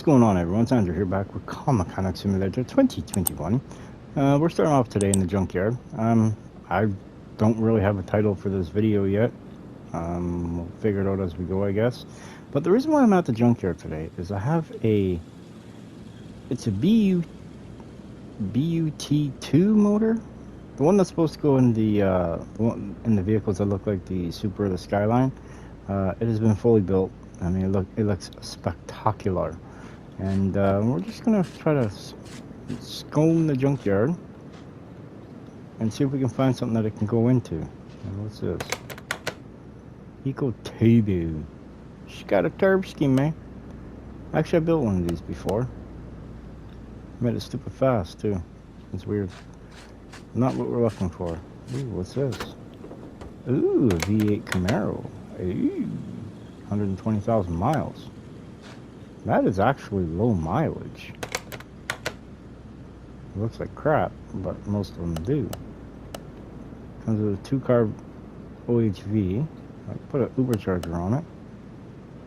What's going on, everyone? It's Andrew here, back with Car Mechanic Simulator 2021. We're starting off today in the junkyard. I don't really have a title for this video yet. We'll figure it out as we go, I guess. But the reason why I'm at the junkyard today is I have it's a BUT2 motor. The one that's supposed to go in the one in the vehicles that look like the Supra or the Skyline. It has been fully built. I mean, it looks spectacular. And we're just gonna try to scone the junkyard and see if we can find something that it can go into. And what's this? Eco Turbo. She's got a turbo scheme, man. Actually, I built one of these before. Made it stupid fast too. It's weird. Not what we're looking for. Ooh, what's this? Ooh, a V8 Camaro. Ooh, 120,000 miles. That is actually low mileage. It looks like crap, but most of them do. Comes with a 2-carb OHV. I put an Ubercharger on it.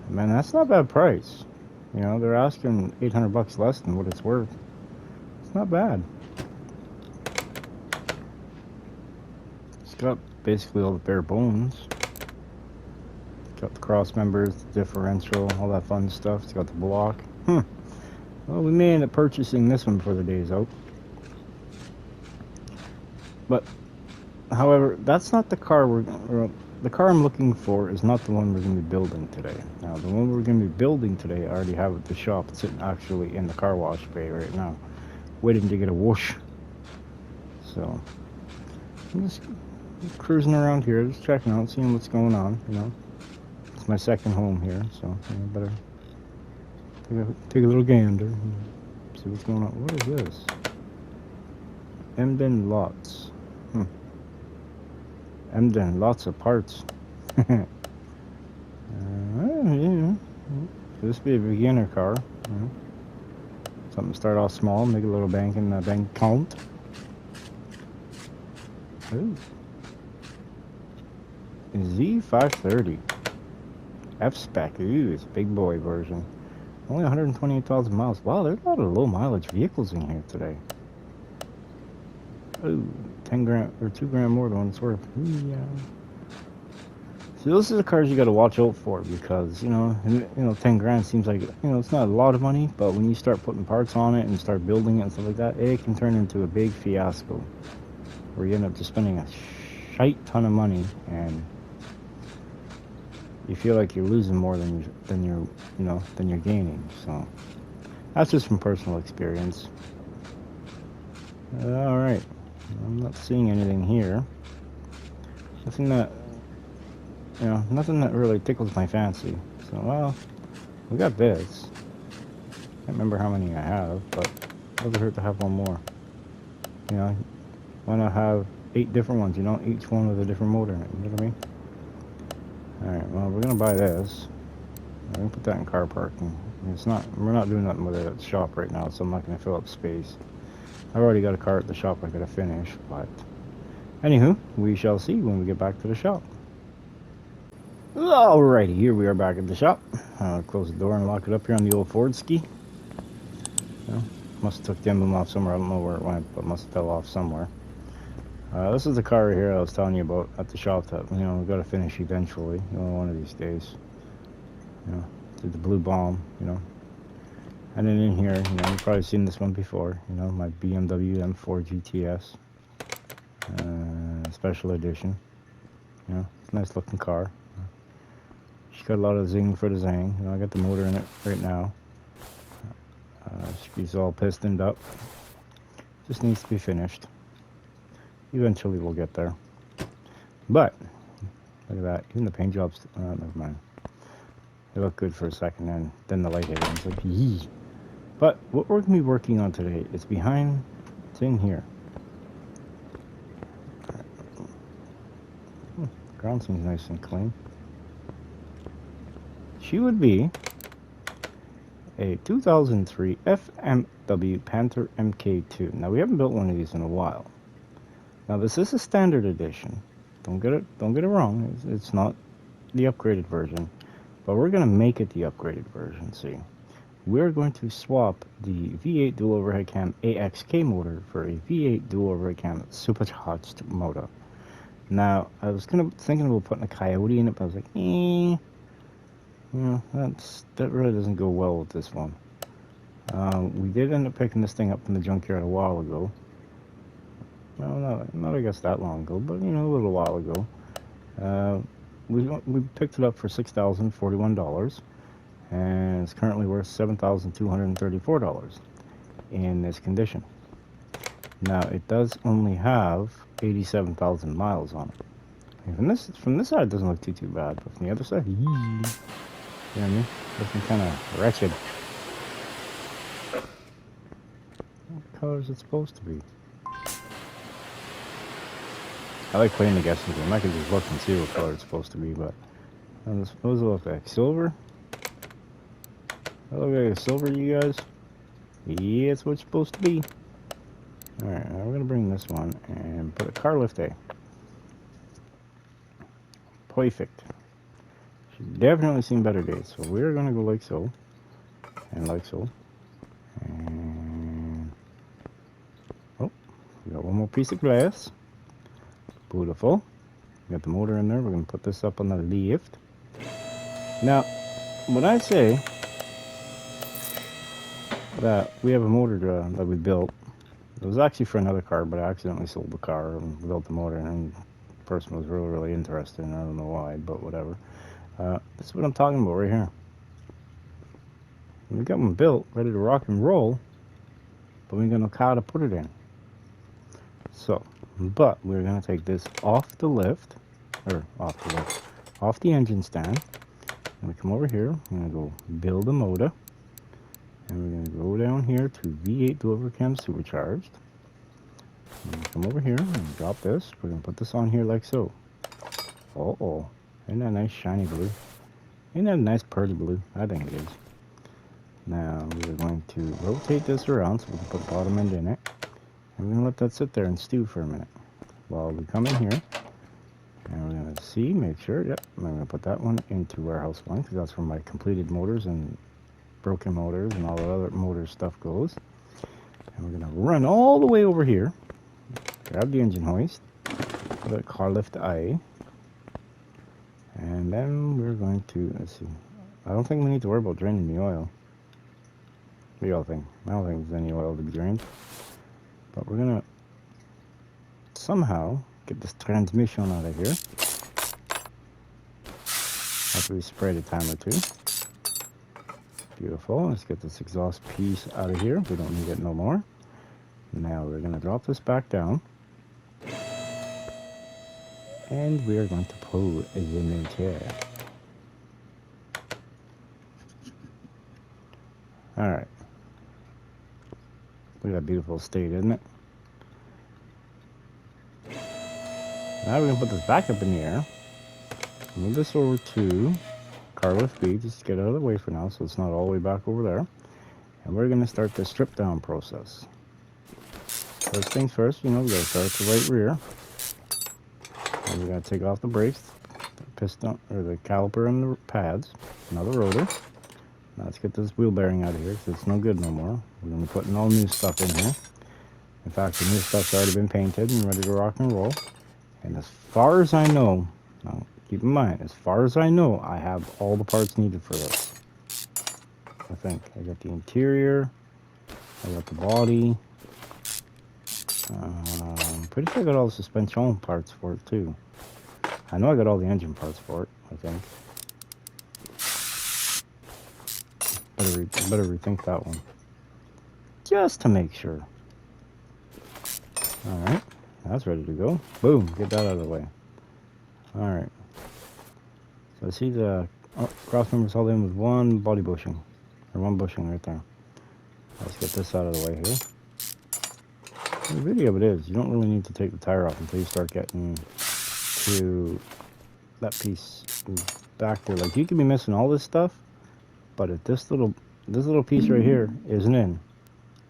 Man, that's not a bad price. You know, they're asking 800 bucks less than what it's worth. It's not bad. It's got basically all the bare bones. Got the cross members, the differential, all that fun stuff. It's got the block. Well, we may end up purchasing this one before the day's out. But, however, that's not the car the car I'm looking for is not the one we're going to be building today. Now, the one we're going to be building today, I already have at the shop. It's sitting actually in the car wash bay right now, waiting to get a whoosh. So, I'm just cruising around here, just checking out, seeing what's going on, you know. It's my second home here, so I better take a little gander and see what's going on. What is this? Emden Lots. Emden, lots of parts. Yeah. This be a beginner car. Something to start off small, make a little bank in the bank account. Ooh. Z530. F-Spec. Ooh, it's a big boy version. Only 128,000 miles. Wow, there's a lot of low mileage vehicles in here today. Ooh, 10 grand or 2 grand more than what it's worth. Ooh, yeah. So those are the cars you got to watch out for, because you know 10 grand seems like, it's not a lot of money, but when you start putting parts on it and start building it and stuff like that, it can turn into a big fiasco where you end up just spending a shite ton of money and you feel like you're losing more than you're gaining. So that's just from personal experience. All right, I'm not seeing anything here. Nothing that really tickles my fancy. So, well, we got this. Can't remember how many I have, but it doesn't hurt to have one more. You know, why not have 8 different ones? Each one with a different motor in it. You know what I mean? Alright, well, we're gonna buy this. I'm gonna put that in car parking. We're not doing nothing with it at the shop right now, so I'm not gonna fill up space. I've already got a car at the shop I gotta finish, but anywho, we shall see when we get back to the shop. Alrighty, here we are back at the shop. Close the door and lock it up here on the old Ford ski. Must have took the emblem off somewhere. I don't know where it went, but must have fell off somewhere. This is the car right here I was telling you about at the shop that, we got to finish eventually, one of these days. The blue bomb, And then in here, you've probably seen this one before, my BMW M4 GTS. Special edition. It's a nice looking car. She's got a lot of zing for the zang. I got the motor in it right now. She's all pistoned up. Just needs to be finished. Eventually we'll get there. But look at that. Even the paint jobs, never mind. They look good for a second, and then the light hit it and it's like, yee. But what we're going to be working on today is it's in here. The ground seems nice and clean. She would be a 2003 FMW Panther MK2. Now, we haven't built one of these in a while. Now, this is a standard edition. Don't get it wrong. It's not the upgraded version, but we're gonna make it the upgraded version. See, we're going to swap the V8 dual overhead cam AXK motor for a V8 dual overhead cam supercharged motor. Now, I was thinking about putting a Coyote in it, but I was like, that really doesn't go well with this one. We did end up picking this thing up from the junkyard a while ago. Well, not I guess that long ago, but a little while ago. We picked it up for $6,041, and it's currently worth $7,234 in this condition. Now, it does only have 87,000 miles on it. And from this side, it doesn't look too bad, but from the other side, you know what I mean? Looking kind of wretched. What color is it supposed to be? I like playing the guessing game. I can just look and see what color it's supposed to be, but I suppose it looks like silver. That look like a silver, you guys? Yeah, it's what it's supposed to be. Alright, now we're going to bring this one and put a car lift A. Perfect. She's definitely seen better days. So we're going to go like so. And like so. And... oh, we got one more piece of glass. Beautiful. We got the motor in there. We're going to put this up on the lift. Now, when I say that we have a motor that we built, it was actually for another car, but I accidentally sold the car and built the motor, and the person was really interested, and I don't know why, but whatever. This is what I'm talking about right here. We got one built, ready to rock and roll, but we ain't got no car to put it in. So, but we're going to take this off the lift, off the engine stand. I'm going to come over here, I'm going to go build a motor. And we're going to go down here to V8 dual overhead cam supercharged. Come over here and drop this. We're going to put this on here like so. Uh-oh. Isn't that nice shiny blue? Isn't that a nice pearly blue? I think it is. Now we're going to rotate this around so we can put the bottom end in it. And we're going to let that sit there and stew for a minute. While we come in here. And we're going to see, make sure, yep. I'm going to put that one into warehouse 1 because that's where my completed motors and broken motors and all the other motor stuff goes. And we're going to run all the way over here, grab the engine hoist, put a car lift A, and then we're going to, let's see, I don't think we need to worry about draining the oil. What do y'all think? I don't think there's any oil to be drained, but we're going to somehow get this transmission out of here after we spray it a time or two. Beautiful. Let's get this exhaust piece out of here. We don't need it no more. Now we're going to drop this back down. And we are going to pull the motor. Alright. Look at that beautiful state, isn't it? Now we're going to put this back up in the air. Move this over to car lift B, just to get out of the way for now so it's not all the way back over there. And we're going to start the strip down process. First things first, we got to start at the right rear. And we got to take off the brakes, the piston, or the caliper and the pads, now the rotor. Now let's get this wheel bearing out of here because it's no good no more. We're going to be putting all new stuff in here. In fact, the new stuff's already been painted and ready to rock and roll. And as far as I know, now keep in mind, as far as I know, I have all the parts needed for this. I think I got the interior, I got the body. I'm pretty sure I got all the suspension parts for it too. I know I got all the engine parts for it, I think. Better rethink that one. Just to make sure. Alright, that's ready to go. Boom, get that out of the way. Alright. So see the cross members held in with one body bushing. Or one bushing right there. Let's get this out of the way here. The beauty of it is, you don't really need to take the tire off until you start getting to that piece back there. Like, you could be missing all this stuff, but if this little piece right here isn't in,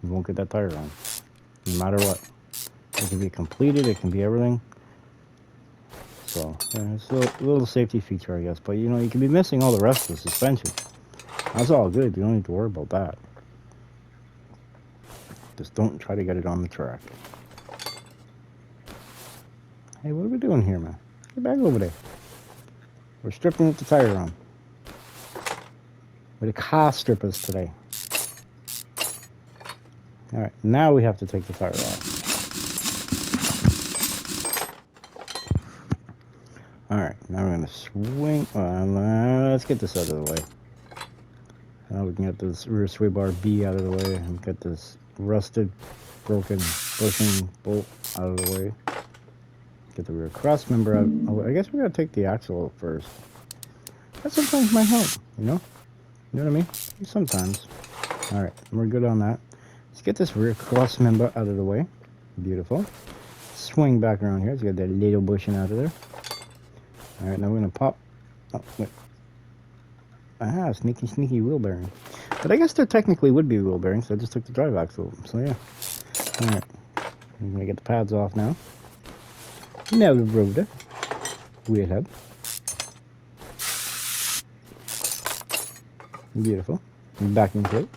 you won't get that tire on, no matter what. It can be completed, it can be everything. So, yeah, it's a little safety feature, I guess. But, you can be missing all the rest of the suspension. That's all good. You don't need to worry about that. Just don't try to get it on the track. Hey, what are we doing here, man? Get back over there. We're stripping with the tire on. We're the car strippers today. Alright, now we have to take the tire off. Alright, now we're going to swing. Let's get this out of the way. Now we can get this rear sway bar B out of the way and get this rusted, broken bushing bolt out of the way. Get the rear cross member out. Oh, I guess we got to take the axle out first. That sometimes might help, you know? You know what I mean? Sometimes. Alright, we're good on that. Let's get this rear cross member out of the way. Beautiful. Swing back around here. Let's get that little bushing out of there. Alright, now we're going to pop. Oh, wait. Ah, sneaky, sneaky wheel bearing. But I guess there technically would be wheel bearings, so I just took the drive axle. So yeah. Alright. I'm going to get the pads off now. Now the rotor. Wheel hub. Beautiful. Backing plate.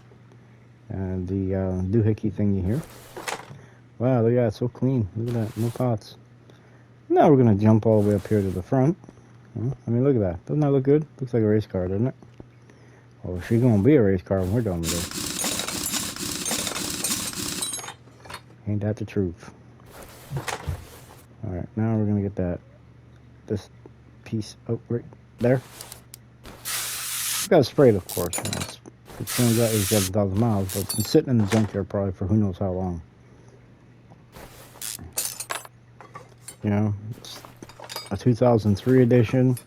And the doohickey thingy here. Wow, look at that, so clean. Look at that, no pots. Now we're going to jump all the way up here to the front. I mean, look at that. Doesn't that look good? Looks like a race car, doesn't it? Oh, she's going to be a race car when we're done with it. Ain't that the truth? Alright, now we're going to get this piece out right there. We've got to spray it, of course. You know, it's only got 87,000 miles, but it's been sitting in the junkyard probably for who knows how long. You know, it's a 2003 edition,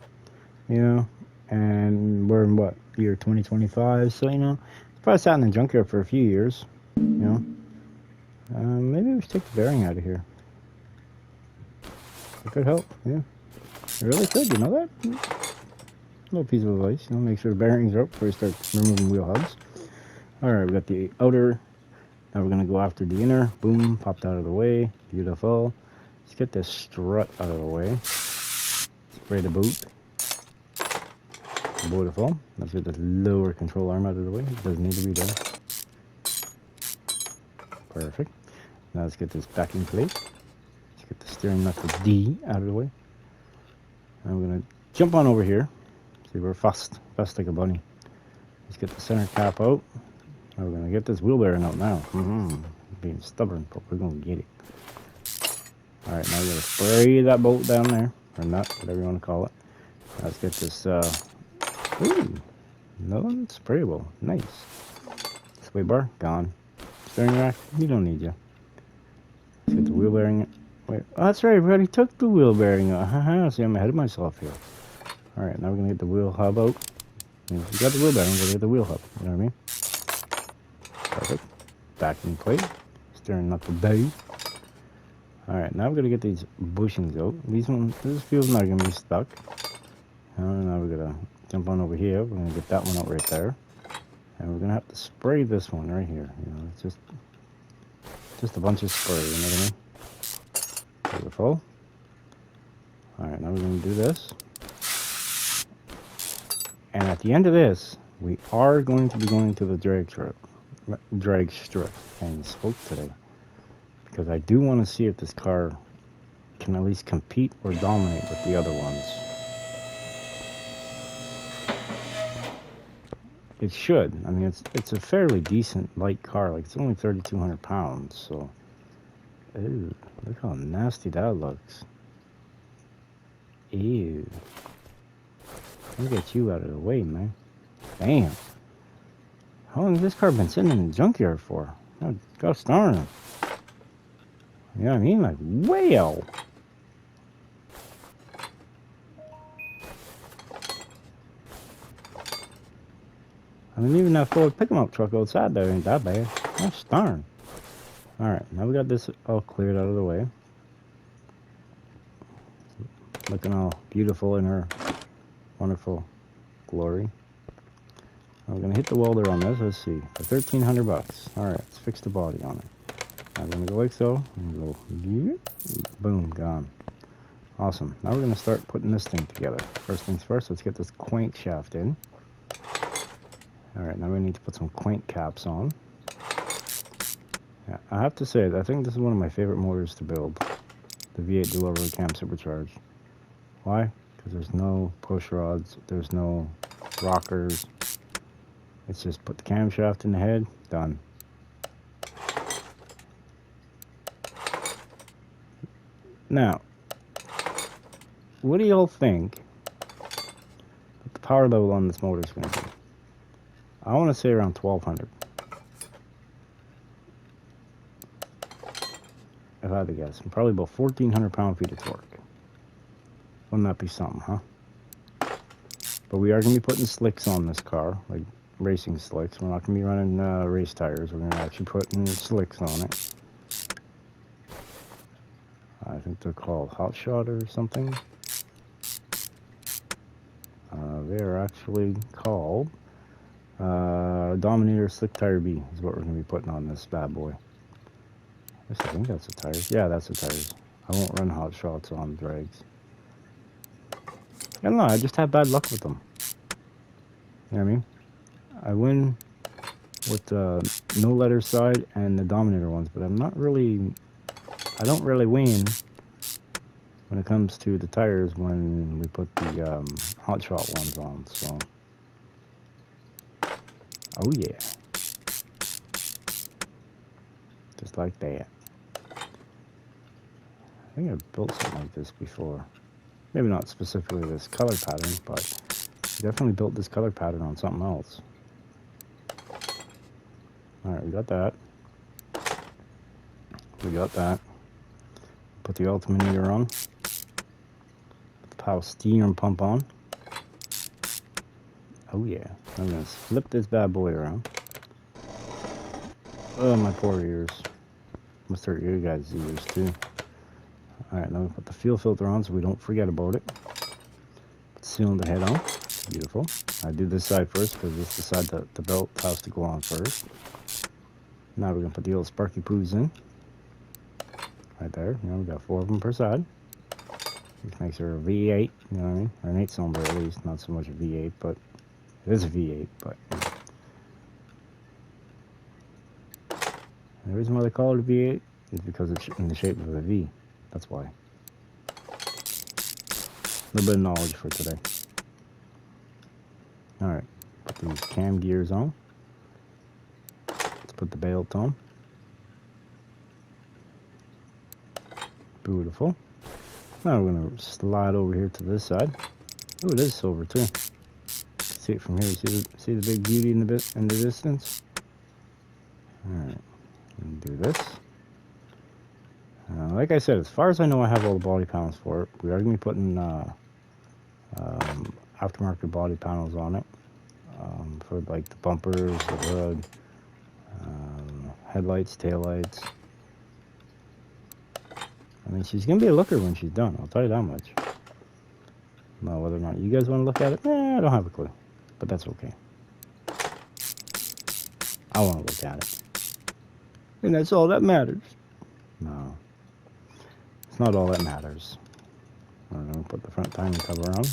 you know, and we're in what, year 2025, so, you know, it's probably sat in the junkyard for a few years, you know. Maybe we should take the bearing out of here. It could help, yeah. It really could, you know that? Little piece of advice, you know, make sure the bearings are up before you start removing wheel hubs. Alright, we got the outer. Now we're going to go after the inner. Boom, popped out of the way. Beautiful. Let's get this strut out of the way. Spray the boot. Beautiful. Let's get the lower control arm out of the way. It doesn't need to be there. Perfect. Now let's get this backing plate. Let's get the steering knuckle D out of the way. And we're going to jump on over here. See, we're fast like a bunny. Let's get the center cap out. Now we're going to get this wheel bearing out now. Being stubborn, but we're going to get it. Alright, now we're going to spray that bolt down there. Or nut, whatever you want to call it. Now let's get this, ooh, another one sprayable. Nice. Sway bar, gone. Steering rack, you don't need you. Let's get the wheel bearing. Wait, oh, that's right, we already took the wheel bearing out. Haha, see, I'm ahead of myself here. Alright, now we're going to get the wheel hub out. You know, if you got the wheel bearing, we're going to get the wheel hub. You know what I mean? Perfect. Backing plate. Steering knuckle down. Alright, now we're going to get these bushings out. This feels not going to be stuck. Now we're going to jump on over here. We're going to get that one out right there. And we're going to have to spray this one right here. You know, it's just a bunch of spray, you know what I mean? Beautiful. Alright, now we're going to do this. And at the end of this, we are going to be going to the drag strip. And spoke today. Because I do want to see if this car can at least compete or dominate with the other ones. It should. I mean, it's a fairly decent light car. Like, it's only 3,200 pounds, so... Ew, look how nasty that looks. Ew. Let me get you out of the way, man. Damn. How long has this car been sitting in the junkyard for? Oh, gosh darn it. You know what I mean? Like, whale. I mean, even that Ford pickup truck outside there ain't that bad. Gosh darn. Alright, now we got this all cleared out of the way. Looking all beautiful in her wonderful glory. I'm going to hit the welder on this. Let's see. For 1,300 bucks. Alright, let's fix the body on it. I'm going to go like so. And go, boom, gone. Awesome. Now we're going to start putting this thing together. First things first, let's get this crank shaft in. Alright, now we need to put some quaint caps on. Yeah, I have to say, I think this is one of my favorite motors to build. The V8 dual road cam supercharged. Why? Because there's no push rods, there's no rockers. It's just put the camshaft in the head, done. Now, what do y'all think that the power level on this motor is going to be? I want to say around 1200. If I had to guess, probably about 1400 pound-feet of torque. Wouldn't that be something, huh? But we are going to be putting slicks on this car, like racing slicks. We're not going to be running race tires. We're going to actually put slicks on it. I think they're called Hot Shot or something. They are actually called Dominator Slick Tire B is what we're going to be putting on this bad boy. I think that's the tires. Yeah, that's the tires. I won't run Hot Shots on drags. I don't know, I just have bad luck with them. You know what I mean? I win with the no letter side and the Dominator ones, but I don't really win when it comes to the tires when we put the Hot Shot ones on, so. Oh yeah. Just like that. I think I've built something like this before. Maybe not specifically this color pattern, but definitely built this color pattern on something else. Alright, we got that. We got that. Put the altimeter on. Put the power steering pump on. Oh yeah. I'm going to flip this bad boy around. Oh, my poor ears. Must hurt your guys' ears too. Alright, now we put the fuel filter on so we don't forget about it. Put the cylinder head on. Beautiful. I do this side first because it's the side that the belt has to go on first. Now we're going to put the old sparky poos in. Right there. You know, we got 4 of them per side. Which makes her a V8, you know what I mean? Or an 8-cylinder at least, not so much a V8, but it is a V8, but you know. The reason why they call it a V8 is because it's in the shape of a V. That's why. A little bit of knowledge for today. Alright, put these cam gears on. Let's put the belt on. Beautiful. Now we're going to slide over here to this side. Oh, it is silver too. See it from here. See the big beauty in the distance? Alright, do this. Like I said, as far as I know, I have all the body panels for it. We are going to be putting aftermarket body panels on it for like the bumpers, the hood, headlights, taillights. I mean, she's going to be a looker when she's done, I'll tell you that much. Now, whether or not you guys want to look at it, I don't have a clue. But that's okay. I want to look at it. And that's all that matters. No. It's not all that matters. I'm going to put the front timing cover on.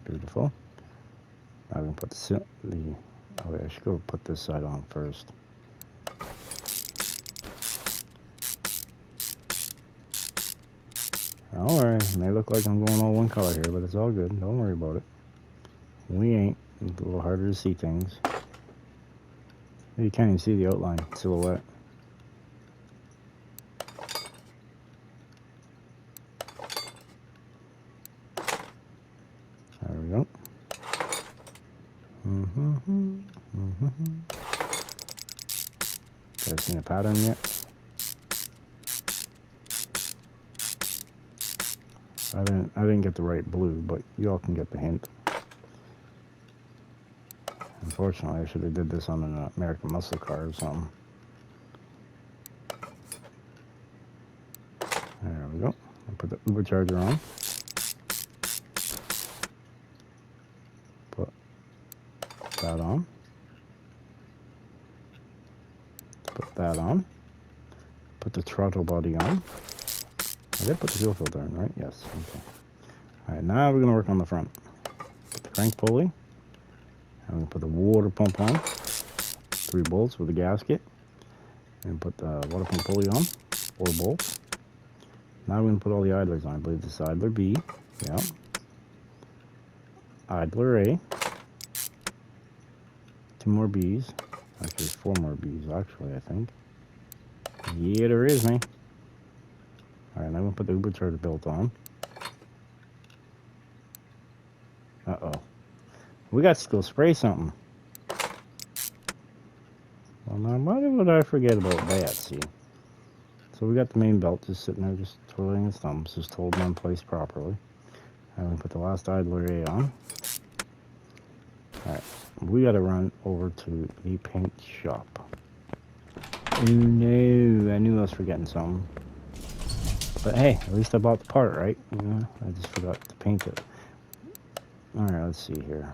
Beautiful. Now I'm going to put oh yeah, I should go put this side on first. Don't worry, it may look like I'm going all one color here, but it's all good. Don't worry about it. We ain't. It's a little harder to see things. You can't even see the outline, silhouette. There we go. Guys seen a pattern yet? I didn't get the right blue, but you all can get the hint. Unfortunately, I should have did this on an American muscle car or something. There we go. I'll put the supercharger on. Put that on. Put that on. Put the throttle body on. I did put the fuel filter in, right? Yes. Okay. Alright, now we're going to work on the front. Put the crank pulley. I'm going to put the water pump on. 3 bolts with a gasket. And put the water pump pulley on. 4 bolts. Now I'm going to put all the idlers on. I believe this is idler B. Yeah. Idler A. 2 more B's. Actually, 4 more B's, actually, I think. Yeah, there is, man. Alright, now I'm going to put the Uber turret belt on. Uh-oh. We got to go spray something. Well, now, why would I forget about that, see? So we got the main belt just sitting there, just twiddling its thumbs, just holding in place properly. I'm going to put the last idler A on. Alright, we got to run over to the paint shop. Oh no, I knew I was forgetting something. But hey, at least I bought the part, right? You know, I just forgot to paint it. Alright, let's see here.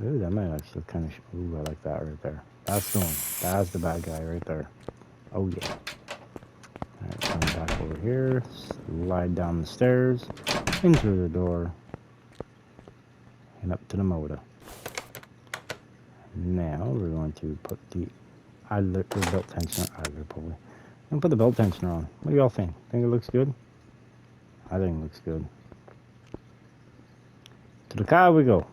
Ooh, that might actually kind of... Ooh, I like that right there. That's the one. That's the bad guy right there. Oh yeah. Alright, come back over here. Slide down the stairs. In through the door. And up to the motor. Now we're going to put the idler, the belt tensioner, idler pulley. And put the belt tensioner on. What do y'all think? Think it looks good? I think it looks good. To the car we go.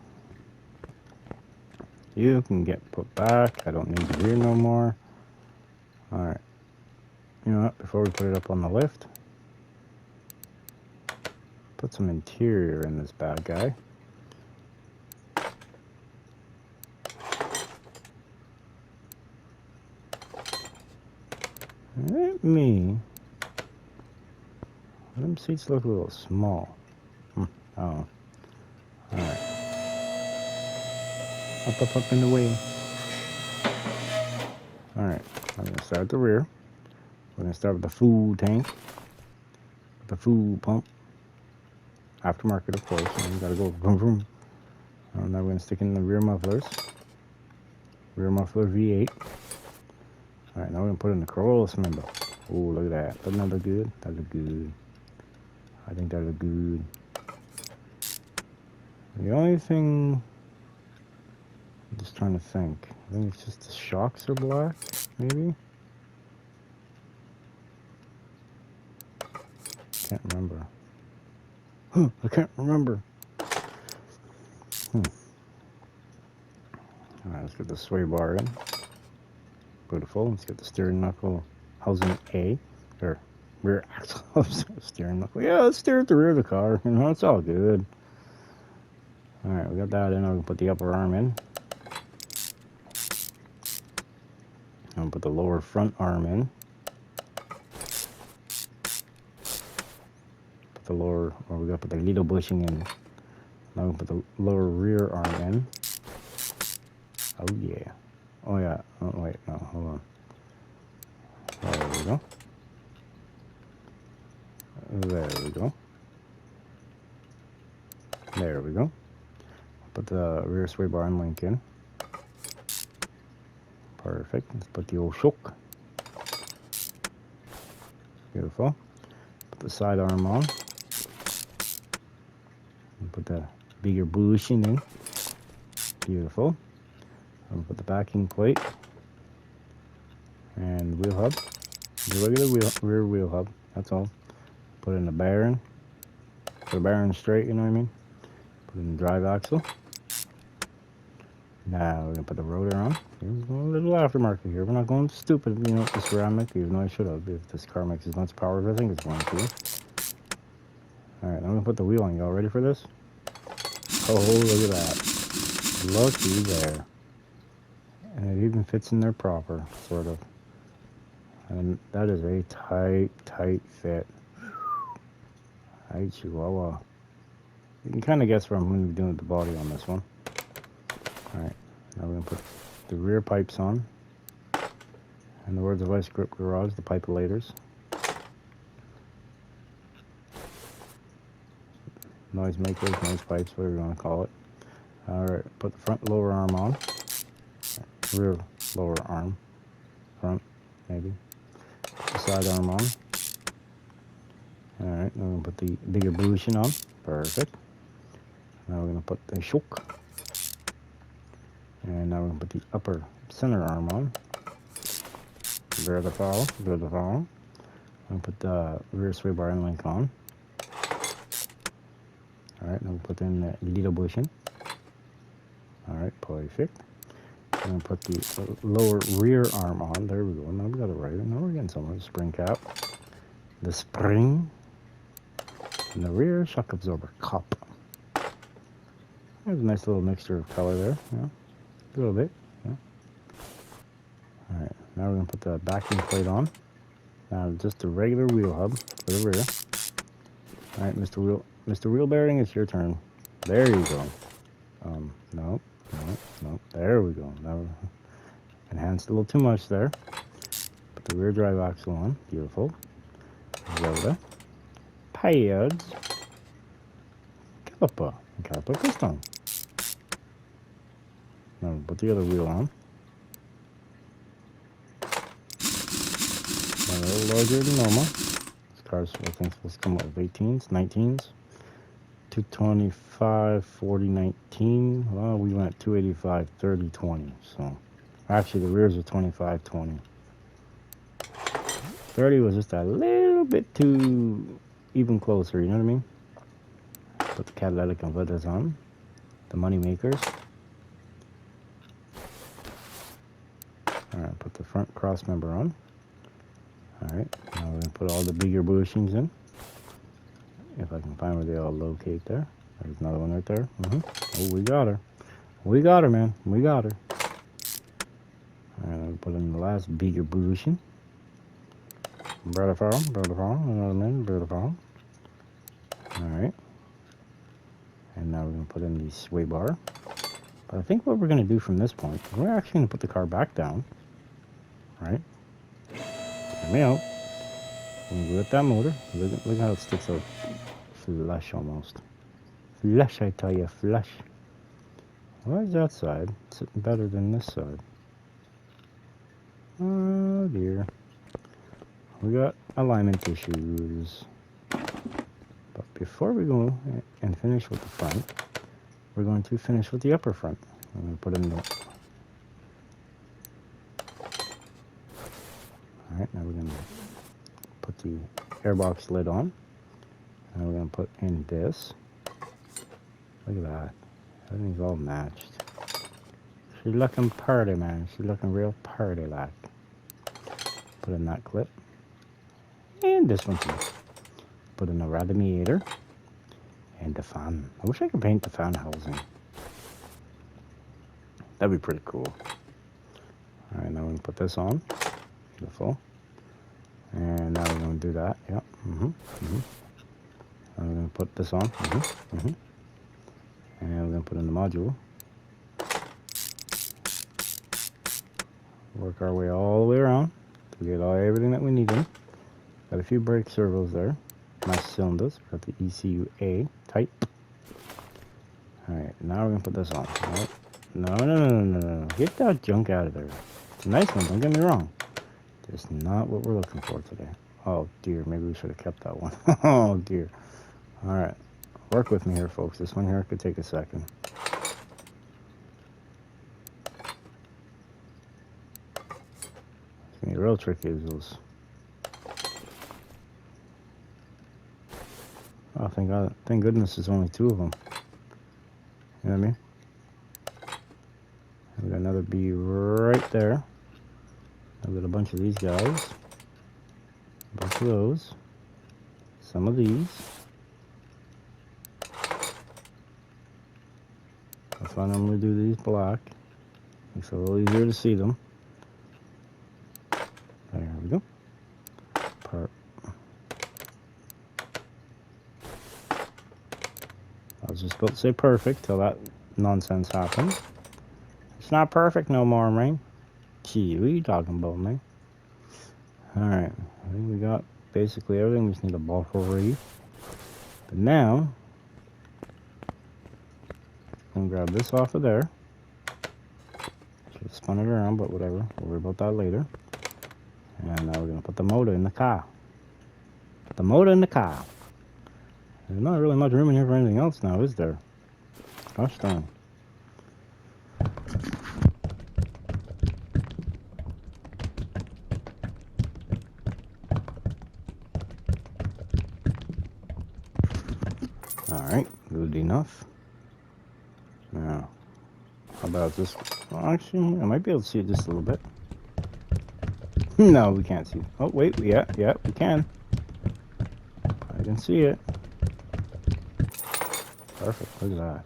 You can get put back. I don't need the rear no more. Alright. You know what? Before we put it up on the lift, put some interior in this bad guy. Let me. Them seats look a little small. Oh. Alright. Up in the way. Alright. I'm going to start at the rear. We're going to start with the fuel tank. The fuel pump. Aftermarket, of course. And you got to go vroom vroom. Now we're going to stick in the rear mufflers. Rear muffler V8. Alright, now we're going to put in the Corolla cylinder. Oh, look at that. Doesn't that look good? That look good. I think that look good. The only thing... I'm just trying to think. I think it's just the shocks are black, maybe? Can't remember. I can't remember. Alright, let's get the sway bar in. Beautiful. Let's get the steering knuckle housing A. Or rear axle steering knuckle. Yeah, let's steer at the rear of the car. You know, it's all good. Alright, we got that in. I'm going to put the upper arm in. I'm going to put the lower front arm in. Put the lower, or we got to put the little bushing in. Now I'm going to put the lower rear arm in. Oh yeah. Oh yeah. Oh wait, no, hold on. There we go. There we go. There we go. Put the rear sway bar and link in. Perfect. Let's put the old shock. Beautiful. Put the side arm on. And put the bigger bushing in. Beautiful. I'm gonna put the backing plate and wheel hub. The regular rear wheel hub. That's all. Put in the bearing. Put the bearing straight. You know what I mean? Put in the drive axle. Now we're gonna put the rotor on. Here's a little aftermarket here. We're not going stupid, you know, with the ceramic, even though I should have if this car makes as much power as I think it's going to. Alright, I'm gonna put the wheel on. Y'all ready for this? Oh, look at that. Looky there. And it even fits in there proper, sort of. And that is a tight fit. Hi, Chihuahua. You can kind of guess what I'm going to be doing with the body on this one. Alright, now we're going to put the rear pipes on. In the words of Ice Grip Garage, the pipe-elators. Noise makers, noise pipes, whatever you want to call it. Alright, put the front lower arm on. Rear lower arm. Front, maybe. Put the side arm on. Alright, now we're going to put the bigger bushing on. Perfect. Now we're going to put the shock. And now we're going to put the upper center arm on. Rear the fall, rear the fall. I'm going to put the rear sway bar and link on. Alright, now we'll put in the little bushing. Alright, perfect. I'm going to put the lower rear arm on. There we go. Now we got it right. Now we're getting somewhere. The spring cap. The spring. And the rear shock absorber cup. There's a nice little mixture of color there. Yeah, a little bit. Yeah. Alright, now we're going to put the backing plate on. Now just the regular wheel hub for the rear. Alright, Mr. Wheel Bearing, it's your turn. There you go. No. There we go. Now enhanced a little too much there. Put the rear drive axle on. Beautiful. Rota. Pads. Caliper. And caliper piston. Now put the other wheel on. A little larger than normal. This car's, I think, supposed to come up with 18s, 19s. 225, 40, 19. Well, we went 285, 30, 20. So, actually, the rears are 25, 20. 30 was just a little bit too even closer, you know what I mean? Put the catalytic converters on. The money makers. Alright, put the front cross member on. Alright, now we're going to put all the bigger bushings in. If I can find where they all locate there. There's another one right there. Oh, we got her. We got her, man. We got her. Alright, I'll put in the last bigger bushing. Beautiful, another man, beautiful. Alright. And now we're going to put in the sway bar. But I think what we're going to do from this point, we're actually going to put the car back down. Right? Hear me out. We're going to go with that motor. Look how it sticks out. Flush almost. Flush, I tell you, flush. Why is that side sitting better than this side? Oh dear. We got alignment issues. But before we go and finish with the front, we're going to finish with the upper front. I'm going to put in the... Alright, now we're going to put the airbox lid on. And we're going to put in this. Look at that. Everything's all matched. She's looking pretty, man. She's looking real pretty like. Put in that clip. And this one too. Put in the radiator. And the fan. I wish I could paint the fan housing. That'd be pretty cool. Alright, now we're going to put this on. Beautiful. And now we're going to do that. Yep. And we're going to put this on. And we're going to put in the module. Work our way all the way around to get everything that we need in. Got a few brake servos there. Nice cylinders. Got the ECU-A type. Alright, now we're going to put this on. Alright. No. Get that junk out of there. It's a nice one, don't get me wrong. It's not what we're looking for today. Oh dear, maybe we should have kept that one. Oh dear. Alright, work with me here, folks. This one here could take a second. It's gonna be real tricky as those. Oh, thank God, thank goodness there's only two of them. You know what I mean? We got another bee right there. I've got a bunch of these guys. A bunch of those. Some of these. That's why I normally do these black. Makes it a little easier to see them. There we go. I was just about to say perfect till that nonsense happened. It's not perfect no more, man. Gee, what are you talking about, man? Alright, I think we got basically everything. We just need a buffer reef. But now, I'm gonna grab this off of there. Should have spun it around, but whatever. We'll worry about that later. And now we're gonna put the motor in the car. Put the motor in the car. There's not really much room in here for anything else now, is there? Gosh darn. Alright, good enough. Now, how about this? Well, actually, I might be able to see it just a little bit. No, we can't see. Oh, wait, yeah, we can. I can see it. Perfect, look at that.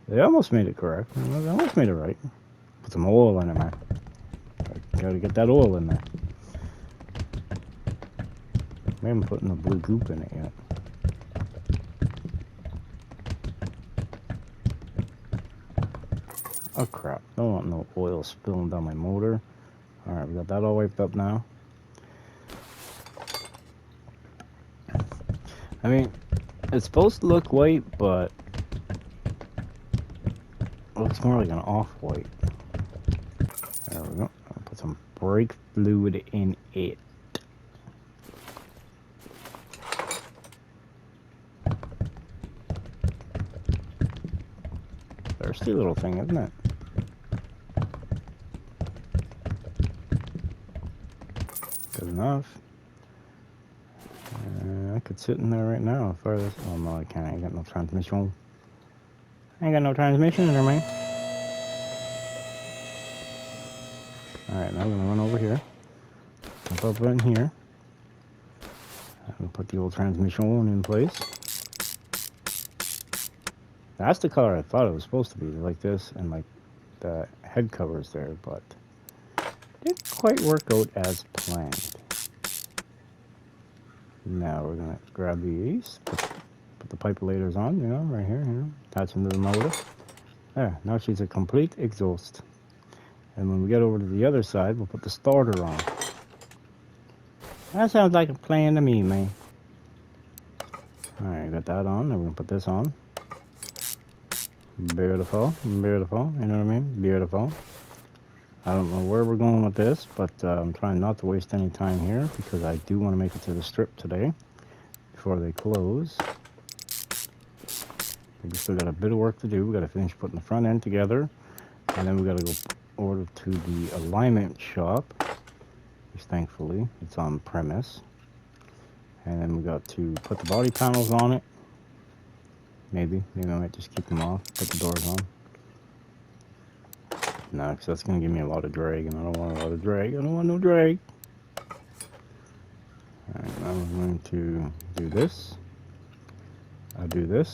They almost made it correct. They almost made it right. Put some oil in it, man. Gotta get that oil in there. We haven't put no blue goop in it yet. Oh crap, don't want no oil spilling down my motor. Alright, we got that all wiped up now. I mean, it's supposed to look white, but it looks more like an off-white. There we go. I'll put some brake fluid in it. Thirsty little thing, isn't it? Good enough. I could sit in there right now. Farthest. Oh no, I can't. I ain't got no transmission. I ain't got no transmission in there, man. Alright, now we're gonna run over here. Jump up in here. And put the old transmission in place. That's the color I thought it was supposed to be, like this, and like the head covers there, but didn't quite work out as planned. Now we're gonna grab these, put the pipe laters on, you know, right here, attach them to the motor. There, now she's a complete exhaust. And when we get over to the other side, we'll put the starter on. That sounds like a plan to me, man. Alright, got that on, and we're gonna put this on. Beautiful, beautiful, you know what I mean? Beautiful. I don't know where we're going with this, but I'm trying not to waste any time here because I do want to make it to the strip today before they close. We still got a bit of work to do. We got to finish putting the front end together, and then we got to go over to the alignment shop, which thankfully it's on premise. And then we got to put the body panels on it. Maybe I might just keep them off, put the doors on. No, because that's going to give me a lot of drag, and I don't want a lot of drag. I don't want no drag. Alright, now we're going to do this. I'll do this.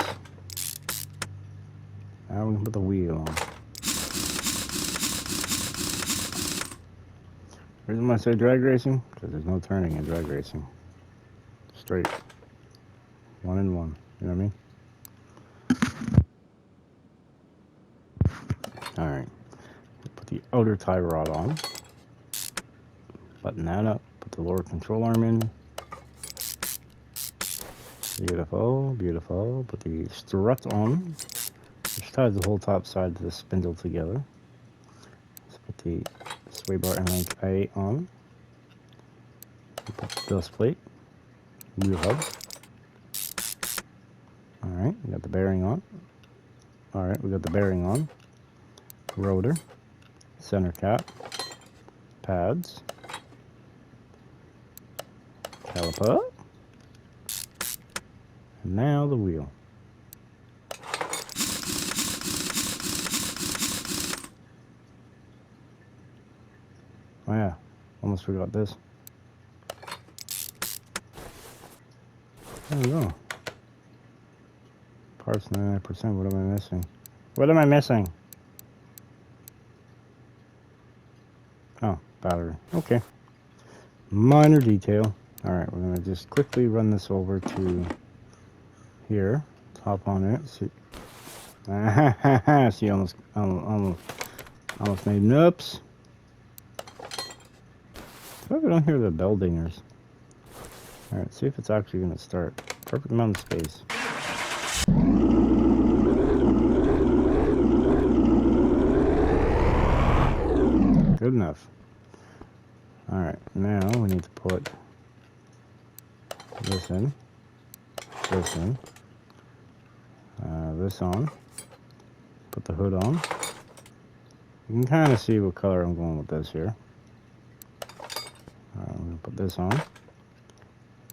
Now we're going to put the wheel on. The reason why I say drag racing, because there's no turning in drag racing. Straight. One and one. You know what I mean? Alright. Put the outer tie rod on. Button that up. Put the lower control arm in. Beautiful, beautiful. Put the strut on, which ties the whole top side of the spindle together. Let's put the sway bar and link A on. Put the dust plate. Wheel hub. Alright, we got the bearing on. Alright, we got the bearing on. Rotor. Center cap. Pads. Caliper. And now the wheel. Oh yeah, almost forgot this. There we go. Parts 99%, what am I missing? What am I missing? Oh, battery. Okay. Minor detail. Alright, we're going to just quickly run this over to here. Hop on it. See, see, almost made noops. I hope I don't hear the bell dingers. Alright, see if it's actually going to start. Perfect amount of space. Good enough. Alright, now we need to put this in, this in, this on, put the hood on. You can kind of see what color I'm going with this here. I'm going to put this on.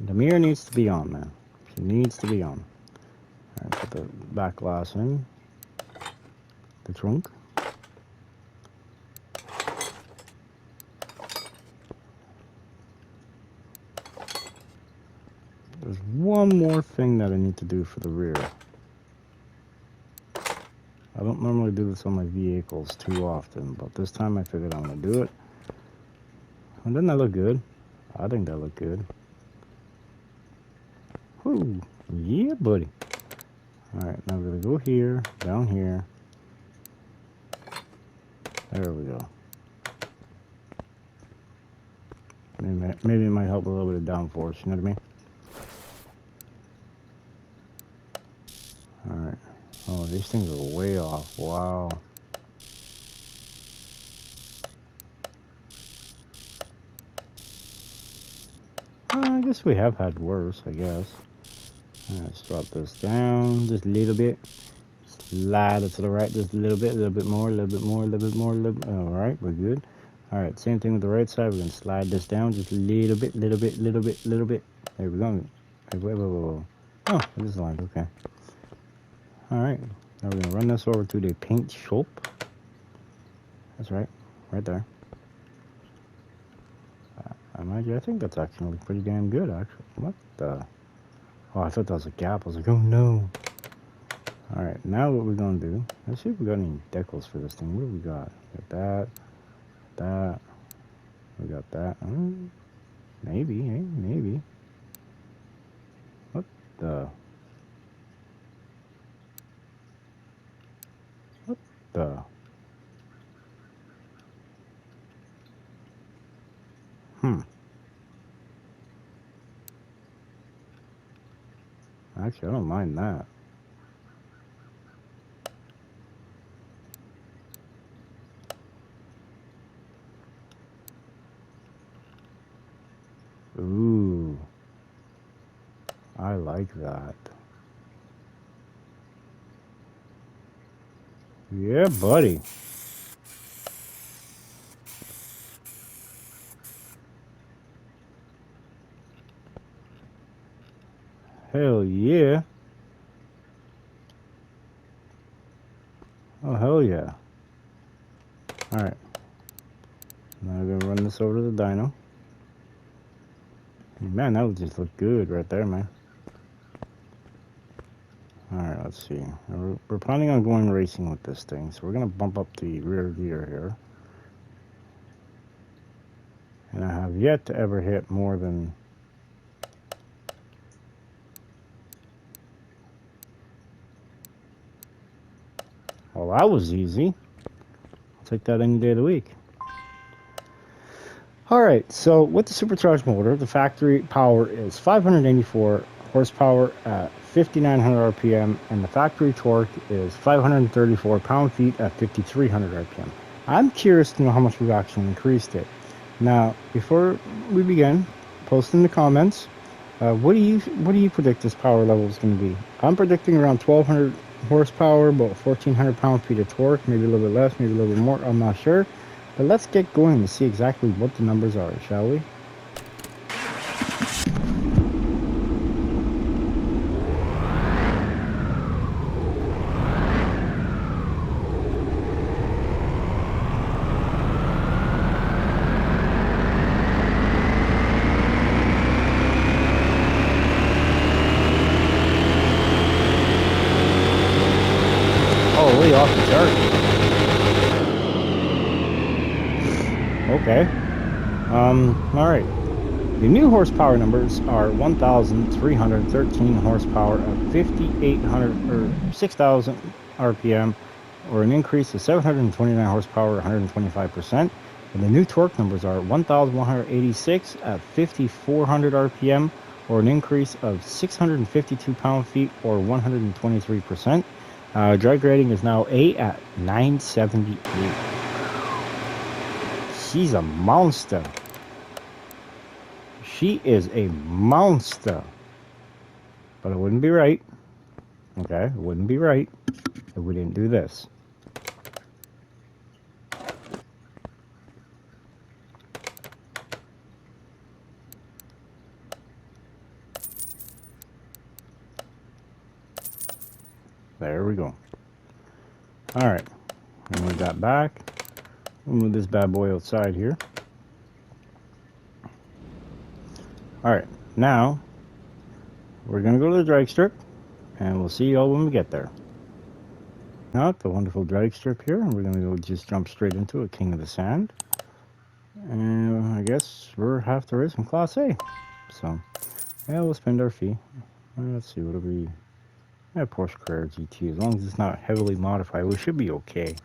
The mirror needs to be on, man. Needs to be on. Alright, put the back glass in. The trunk. There's one more thing that I need to do for the rear. I don't normally do this on my vehicles too often, but this time I figured I'm going to do it. And doesn't that look good? I think that looked good. Whoo, yeah, buddy. Alright, now we're going to go here, down here. There we go. Maybe it might help a little bit of downforce, you know what I mean? Alright. Oh, these things are way off. Wow. I guess we have had worse, I guess. Let's drop this down just a little bit. Slide it to the right just a little bit more, a little bit more, a little bit more, a little bit. Alright, we're good. Alright, same thing with the right side. We're going to slide this down just a little bit, little bit, little bit, little bit. There we go. Hey, wait. Oh, this is lined, okay. Alright, now we're going to run this over to the paint shop. That's right there. I think that's actually pretty damn good, actually. What the? Oh, I thought that was a gap. I was like, oh no. Alright, now what we're going to do, let's see if we got any decals for this thing. What do we got? We got that. We got that. Maybe, hey, maybe. What the? What the? Actually, I don't mind that. Ooh. I like that. Yeah, buddy. Hell yeah. Oh, hell yeah. Alright. Now we're gonna run this over to the dyno. Man, that would just look good right there, man. Alright, let's see. We're planning on going racing with this thing, so we're gonna bump up the rear gear here. And I have yet to ever hit more than... Well, that was easy. I'll take that any day of the week. Alright, so with the supercharged motor, the factory power is 584 horsepower at 5,900 RPM, and the factory torque is 534 pound-feet at 5,300 RPM. I'm curious to know how much we've actually increased it. Now, before we begin, post in the comments, what do you predict this power level is going to be? I'm predicting around 1,200 horsepower, about 1,400 pound-feet of torque, maybe a little bit less, maybe a little bit more, I'm not sure. But let's get going to see exactly what the numbers are, shall we? Oh, way off the chart. Okay. Alright. The new horsepower numbers are 1,313 horsepower at 5,800 or 6,000 RPM, or an increase of 729 horsepower, 125%. And the new torque numbers are 1,186 at 5,400 RPM, or an increase of 652 pound-feet, or 123%. Drag rating is now A at 978. She's a monster. She is a monster. But it wouldn't be right. Okay, it wouldn't be right if we didn't do this. There we go. Alright. Move that back. We'll move this bad boy outside here. Alright. Now, we're going to go to the drag strip. And we'll see y'all when we get there. Now, the wonderful drag strip here. And we're going to go just jump straight into it. King of the Sand. And I guess we're half the race in Class A. So, yeah, we'll spend our fee. Let's see, what'll be... Yeah, Porsche Carrera GT. As long as it's not heavily modified, we should be okay.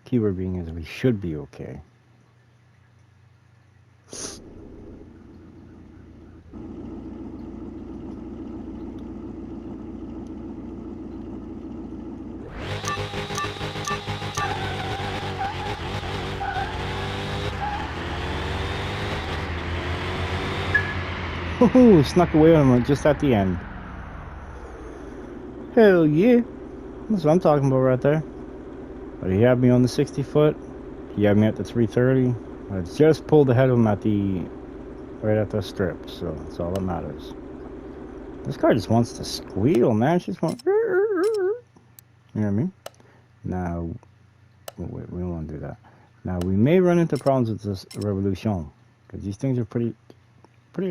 Keyword being is we should be okay. Woohoo! Snuck away on him just at the end. Hell yeah! That's what I'm talking about right there. But he had me on the 60 foot. He had me at the 330. I just pulled ahead of him at the right at the strip, so that's all that matters. This car just wants to squeal, man. She just wants. You know what I mean? Now, wait, we don't want to do that. Now we may run into problems with this Revolution because these things are pretty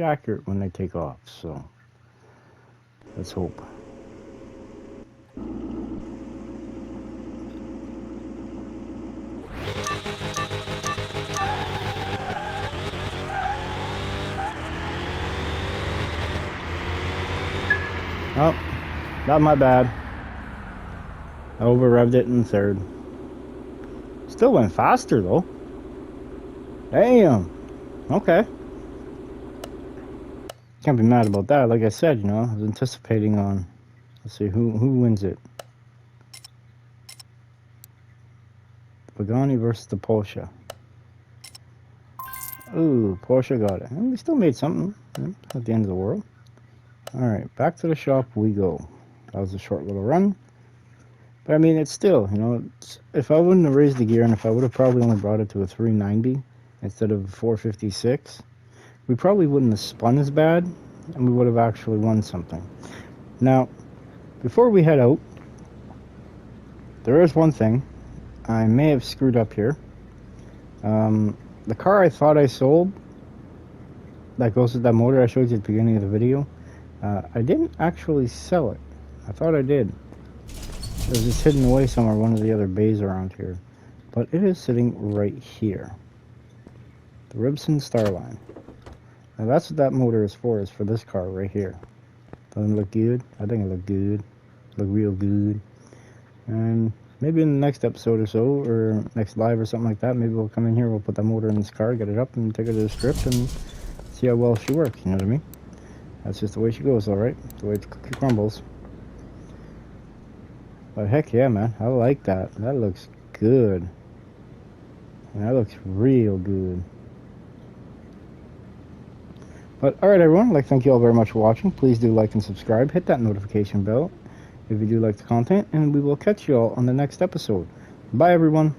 accurate when they take off. So let's hope. Oh, not my bad. I over-revved it in third. Still went faster though. Damn. Okay. Can't be mad about that. Like I said, you know, I was anticipating on. Let's see who wins it. Pagani versus the Porsche. Ooh, Porsche got it. And we still made something. At the end of the world. Alright, back to the shop we go. That was a short little run. But I mean, it's still, you know, if I wouldn't have raised the gear and if I would have probably only brought it to a 390 instead of a 456, we probably wouldn't have spun as bad and we would have actually won something. Now, before we head out, there is one thing. I may have screwed up here. The car I thought I sold, that goes with that motor I showed you at the beginning of the video, I didn't actually sell it. I thought I did. It was just hidden away somewhere, one of the other bays around here. But it is sitting right here. The Ribson Starline. Now that's what that motor is for this car right here. Doesn't it look good? I think it looked good. Look real good. And maybe in the next episode or so, or next live or something like that, maybe we'll come in here, we'll put that motor in this car, get it up and take her to the strip and see how well she works, you know what I mean? That's just the way she goes, alright? The way the cookie crumbles. But heck yeah, man. I like that. That looks good. That looks real good. But alright everyone, I'd like to thank you all very much for watching. Please do like and subscribe. Hit that notification bell if you do like the content. And we will catch you all on the next episode. Bye everyone.